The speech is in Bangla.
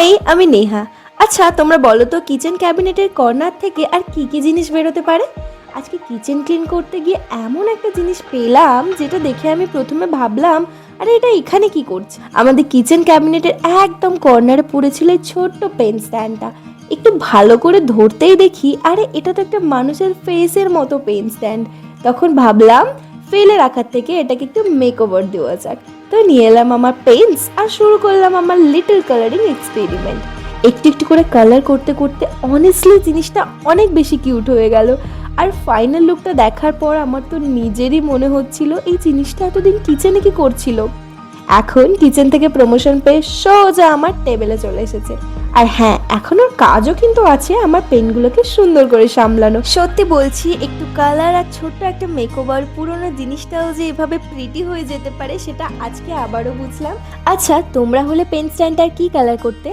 হাই, আমি নেহা। আচ্ছা, তোমরা বলো তো কিচেন ক্যাবিনেটের কর্নার থেকে আর কি কি জিনিস বেরোতে পারে? আজকে কিচেন ক্লিন করতে গিয়ে এমন একটা জিনিস পেলাম যেটা দেখে আমি প্রথমে ভাবলাম, আরে এটা এখানে কি করছে? আমাদের কিচেন ক্যাবিনেটের একদম কর্নারে পড়েছিল এই ছোট্ট পেন স্ট্যান্ডটা। একটু ভালো করে ধরতেই দেখি, আরে এটা তো একটা মানুষের ফেসের মতো পেন স্ট্যান্ড। তখন ভাবলাম ফেলে রাখার থেকে এটাকে একটু মেকওভার দেওয়া যাক। তো নিয়ে এলাম আমার পেন্টস আর শুরু করলাম আমার লিটল কালারিং এক্সপেরিমেন্ট। একটু একটু করে কালার করতে করতে অনেস্টলি জিনিসটা অনেক বেশি কিউট হয়ে গেল। আর ফাইনাল লুকটা দেখার পর আমার তো নিজেরই মনে হচ্ছিল এই জিনিসটা এতদিন কিচেনে কি করছিল। এখন কিচেন থেকে প্রমোশন পেয়ে সোজা আমার টেবিলে চলে এসেছে। আর হ্যাঁ, এখন ওর কাজও কিন্তু আছে আমার পেনগুলোকে সুন্দর করে সামলানো। সত্যি বলছি, একটু কালার আর ছোট্ট একটা মেকওভার পুরোনো জিনিসটাও যে এভাবে প্রিটি হয়ে যেতে পারে সেটা আজকে আবারও বুঝলাম। আচ্ছা, তোমরা হলে পেন স্ট্যান্ডটার কি কালার করতে?